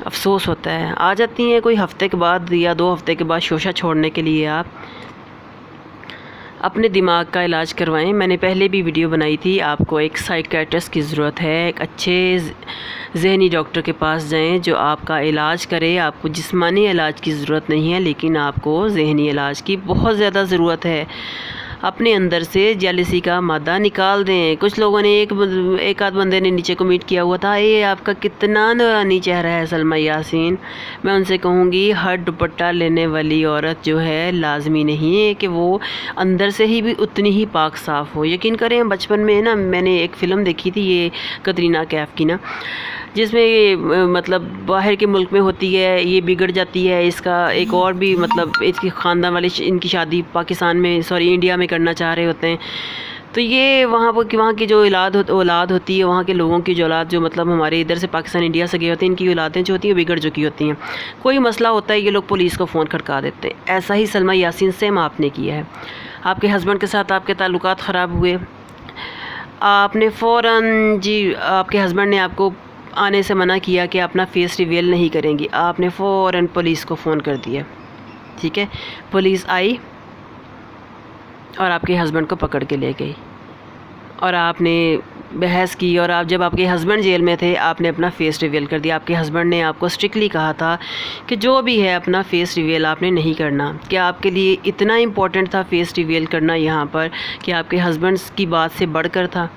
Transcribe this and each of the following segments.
افسوس ہوتا ہے. آ جاتی ہیں کوئی ہفتے کے بعد یا 2 ہفتے کے بعد شوشہ چھوڑنے کے لیے. آپ اپنے دماغ کا علاج کروائیں. میں نے پہلے بھی ویڈیو بنائی تھی. آپ کو ایک سائیکیٹرسٹ کی ضرورت ہے. ایک اچھے ذہنی ڈاکٹر کے پاس جائیں جو آپ کا علاج کرے. آپ کو جسمانی علاج کی ضرورت نہیں ہے لیکن آپ کو ذہنی علاج کی بہت زیادہ ضرورت ہے. اپنے اندر سے جیلسی کا مادہ نکال دیں. کچھ لوگوں نے ایک آدھ بندے نے نیچے کمنٹ کیا ہوا تھا، یہ آپ کا کتنا نورانی چہرہ ہے سلمیٰ یاسین. میں ان سے کہوں گی ہر دوپٹہ لینے والی عورت جو ہے لازمی نہیں ہے کہ وہ اندر سے ہی بھی اتنی ہی پاک صاف ہو. یقین کریں بچپن میں نا میں نے ایک فلم دیکھی تھی یہ کترینہ کیف کی نا، جس میں یہ مطلب باہر کے ملک میں ہوتی ہے، یہ بگڑ جاتی ہے. اس کا ایک اور بھی مطلب اس کی خاندان والے ان کی شادی پاکستان میں انڈیا میں کرنا چاہ رہے ہوتے ہیں. تو یہ وہاں کی جو اولاد ہوتی ہے، وہاں کے لوگوں کی جو اولاد جو مطلب ہمارے ادھر سے پاکستان انڈیا سے گئے ہوتے ہیں، ان کی اولادیں جو ہوتی ہیں بگڑ چکی ہوتی ہیں. کوئی مسئلہ ہوتا ہے یہ لوگ پولیس کو فون کھڑکا دیتے ہیں. ایسا ہی سلمیٰ یاسین سیم آپ نے کیا ہے. آپ کے ہسبینڈ کے ساتھ آپ کے تعلقات خراب ہوئے، آپ نے فوراً آپ کے ہسبینڈ نے آپ کو آنے سے منع کیا کہ اپنا فیس ریویل نہیں کریں گی، آپ نے فوراً پولیس کو فون کر دیا. ٹھیک ہے، پولیس آئی اور آپ کے ہسبینڈ کو پکڑ کے لے گئی اور آپ نے بحث کی. اور جب آپ کے ہسبینڈ جیل میں تھے آپ نے اپنا فیس ریویل کر دیا. آپ کے ہسبینڈ نے آپ کو اسٹرکٹلی کہا تھا کہ جو بھی ہے اپنا فیس ریویل آپ نے نہیں کرنا. کیا آپ کے لیے اتنا امپورٹنٹ تھا فیس ریویل کرنا یہاں پر کہ آپ کے ہسبینڈ کی بات سے بڑھ کر تھا؟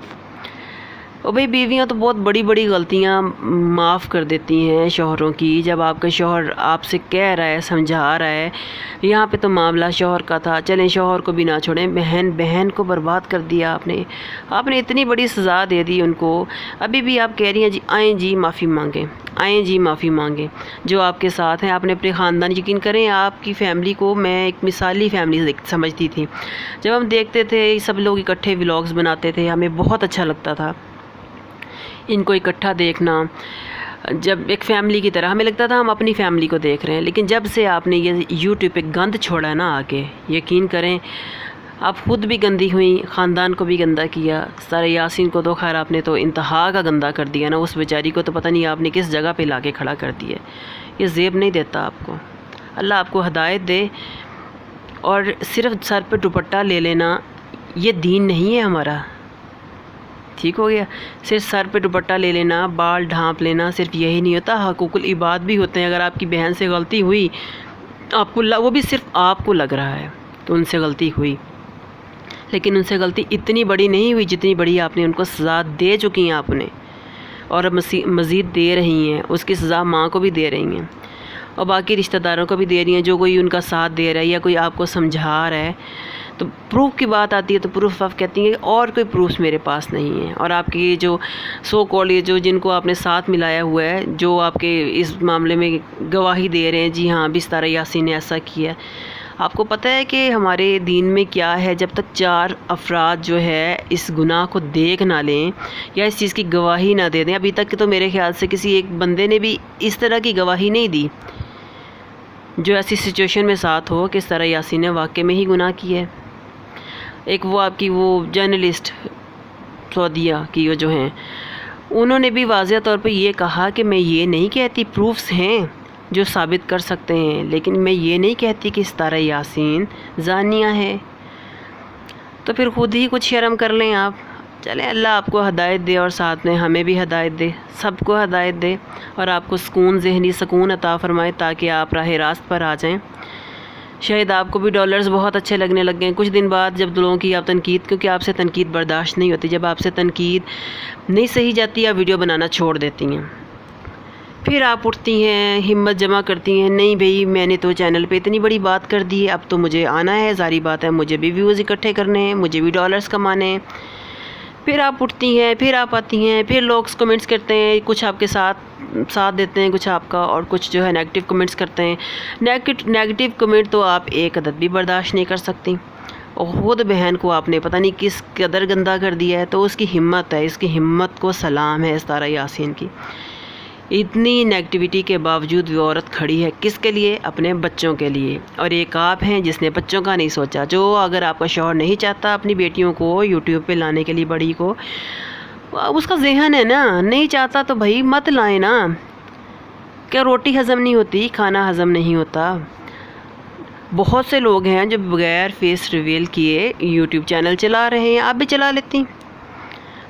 اور بھئی بیویاں تو بہت بڑی بڑی غلطیاں معاف کر دیتی ہیں شوہروں کی. جب آپ کا شوہر آپ سے کہہ رہا ہے، سمجھا رہا ہے، یہاں پہ تو معاملہ شوہر کا تھا، چلیں شوہر کو بھی نہ چھوڑیں. بہن کو برباد کر دیا آپ نے اتنی بڑی سزا دے دی ان کو. ابھی بھی آپ کہہ رہی ہیں جی آئیں جی معافی مانگیں جو آپ کے ساتھ ہیں. آپ نے اپنے خاندان، یقین کریں آپ کی فیملی کو میں ایک مثالی فیملی سمجھتی تھی. جب ہم دیکھتے تھے سب لوگ اکٹھے ولاگز بناتے تھے ہمیں بہت اچھا لگتا تھا ان کو اکٹھا دیکھنا. جب ایک فیملی کی طرح ہمیں لگتا تھا ہم اپنی فیملی کو دیکھ رہے ہیں. لیکن جب سے آپ نے یہ یوٹیوب پہ گند چھوڑا ہے نا آگے، یقین کریں آپ خود بھی گندی ہوئیں، خاندان کو بھی گندا کیا. سارے یاسین کو تو خیر آپ نے تو انتہا کا گندا کر دیا نا. اس بیچاری کو تو پتہ نہیں آپ نے کس جگہ پہ لا کے کھڑا کر دیا. یہ زیب نہیں دیتا آپ کو. اللہ آپ کو ہدایت دے. اور صرف سر پہ دوپٹہ لے لینا یہ دین نہیں ہے ہمارا. ٹھیک ہو گیا؟ صرف سر پہ دوپٹہ لے لینا، بال ڈھانپ لینا صرف یہی نہیں ہوتا. حقوق العباد بھی ہوتے ہیں. اگر آپ کی بہن سے غلطی ہوئی، آپ کو وہ بھی صرف آپ کو لگ رہا ہے کہ ان سے غلطی ہوئی، لیکن ان سے غلطی اتنی بڑی نہیں ہوئی جتنی بڑی آپ نے ان کو سزا دے چکی ہیں آپ نے، اور مزید دے رہی ہیں. اس کی سزا ماں کو بھی دے رہی ہیں اور باقی رشتہ داروں کو بھی دے رہی ہیں جو کوئی ان کا ساتھ دے رہا ہے یا کوئی آپ کو سمجھا رہا ہے. تو پروف کی بات آتی ہے تو پروف آف کہتی ہیں کہ اور کوئی پروفس میرے پاس نہیں ہے. اور آپ کی جو سو کال جن کو آپ نے ساتھ ملایا ہوا ہے، جو آپ کے اس معاملے میں گواہی دے رہے ہیں جی ہاں بستر یاسین نے ایسا کیا، آپ کو پتہ ہے کہ ہمارے دین میں کیا ہے؟ جب تک 4 افراد جو ہے اس گناہ کو دیکھ نہ لیں یا اس چیز کی گواہی نہ دے دیں. ابھی تک تو میرے خیال سے کسی ایک بندے نے بھی اس طرح کی گواہی نہیں دی جو ایسی سچویشن میں ساتھ ہو کہ اس طرح یاسین نے واقع میں ہی گناہ کیا ہے. ایک وہ آپ کی وہ جرنلسٹ سعودیہ کی جو ہیں، انہوں نے بھی واضح طور پہ یہ کہا کہ میں یہ نہیں کہتی، پروفس ہیں جو ثابت کر سکتے ہیں، لیکن میں یہ نہیں کہتی کہ ستارہ یاسین زانیہ ہے. تو پھر خود ہی کچھ شرم کر لیں آپ. چلیں اللہ آپ کو ہدایت دے اور ساتھ میں ہمیں بھی ہدایت دے، سب کو ہدایت دے اور آپ کو ذہنی سکون عطا فرمائے تاکہ آپ راہ راست پر آ جائیں. شاید آپ کو بھی ڈالرز بہت اچھے لگنے لگ گئے ہیں. کچھ دن بعد جب لوگوں کی آپ تنقید، کیونکہ آپ سے تنقید برداشت نہیں ہوتی، جب آپ سے تنقید نہیں صحیح جاتی آپ ویڈیو بنانا چھوڑ دیتی ہیں. پھر آپ اٹھتی ہیں، ہمت جمع کرتی ہیں، نہیں بھئی میں نے تو چینل پہ اتنی بڑی بات کر دی ہے، اب تو مجھے آنا ہے، ظاہری بات ہے مجھے بھی ویوز اکٹھے کرنے ہیں، مجھے بھی ڈالرز کمانے ہیں. پھر آپ اٹھتی ہیں، پھر آپ آتی ہیں، پھر لوگ کمنٹس کرتے ہیں، کچھ آپ کے ساتھ دیتے ہیں، کچھ آپ کا، اور کچھ جو ہے نیگیٹو کمنٹس کرتے ہیں. نیگیٹو کمنٹ تو آپ ایک عدد بھی برداشت نہیں کر سکتی. اور خود بہن کو آپ نے پتہ نہیں کس قدر گندا کر دیا ہے. تو اس کی ہمت ہے، اس کی ہمت کو سلام ہے ستارہ یاسین کی. اتنی نیگیٹیوٹی کے باوجود وہ عورت کھڑی ہے کس کے لیے؟ اپنے بچوں کے لیے. اور ایک آپ ہیں جس نے بچوں کا نہیں سوچا. جو اگر آپ کا شوہر نہیں چاہتا اپنی بیٹیوں کو یوٹیوب پہ لانے کے لیے، بڑی کو، اس کا ذہن ہے نا، نہیں چاہتا تو بھائی مت لائیں نا. کیا روٹی ہضم نہیں ہوتی؟ کھانا ہضم نہیں ہوتا؟ بہت سے لوگ ہیں جو بغیر فیس ریویل کیے یوٹیوب چینل چلا رہے ہیں، آپ بھی چلا لیتی ہیں۔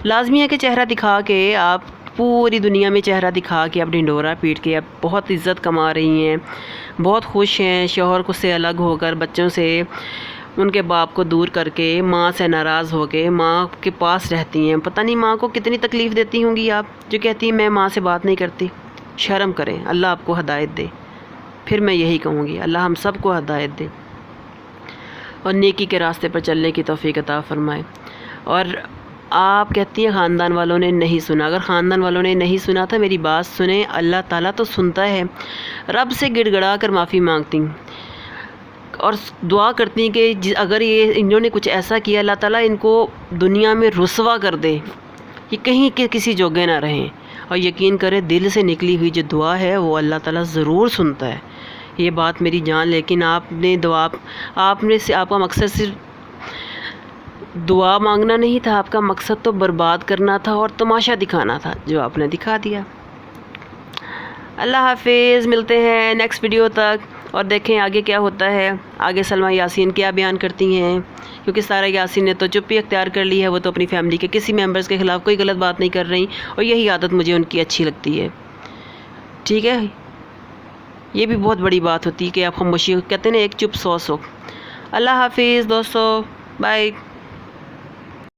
لازمی ہے کہ چہرہ دکھا کے آپ پوری دنیا میں چہرہ دکھا کے اپنی ڈورا پیٹ کے اب بہت عزت کما رہی ہیں، بہت خوش ہیں، شوہر کو سے الگ ہو کر، بچوں سے ان کے باپ کو دور کر کے، ماں سے ناراض ہو کے ماں کے پاس رہتی ہیں۔ پتہ نہیں ماں کو کتنی تکلیف دیتی ہوں گی آپ، جو کہتی ہیں میں ماں سے بات نہیں کرتی۔ شرم کریں، اللہ آپ کو ہدایت دے۔ پھر میں یہی کہوں گی، اللہ ہم سب کو ہدایت دے اور نیکی کے راستے پر چلنے کی توفیق عطا فرمائے۔ اور آپ کہتی ہیں خاندان والوں نے نہیں سنا، اگر خاندان والوں نے نہیں سنا تھا میری بات سنیں، اللہ تعالیٰ تو سنتا ہے۔ رب سے گڑ گڑا کر معافی مانگتی اور دعا کرتی کہ اگر انہوں نے کچھ ایسا کیا، اللہ تعالیٰ ان کو دنیا میں رسوا کر دے، یہ کہیں کے کسی جوگے نہ رہیں۔ اور یقین کرے دل سے نکلی ہوئی جو دعا ہے وہ اللہ تعالیٰ ضرور سنتا ہے، یہ بات میری جان۔ لیکن آپ کا مقصد صرف دعا مانگنا نہیں تھا، آپ کا مقصد تو برباد کرنا تھا اور تماشا دکھانا تھا، جو آپ نے دکھا دیا۔ اللہ حافظ، ملتے ہیں نیکسٹ ویڈیو تک اور دیکھیں آگے کیا ہوتا ہے۔ آگے سلمیٰ یاسین کیا بیان کرتی ہیں، کیونکہ سارہ یاسین نے تو چپی اختیار کر لی ہے، وہ تو اپنی فیملی کے کسی ممبرز کے خلاف کوئی غلط بات نہیں کر رہی، اور یہی عادت مجھے ان کی اچھی لگتی ہے۔ ٹھیک ہے، یہ بھی بہت بڑی بات ہوتی ہے کہ آپ خاموشی، کہتے ہیں نا ایک چپ 100 سکھ۔ اللہ حافظ دوستو، بائے۔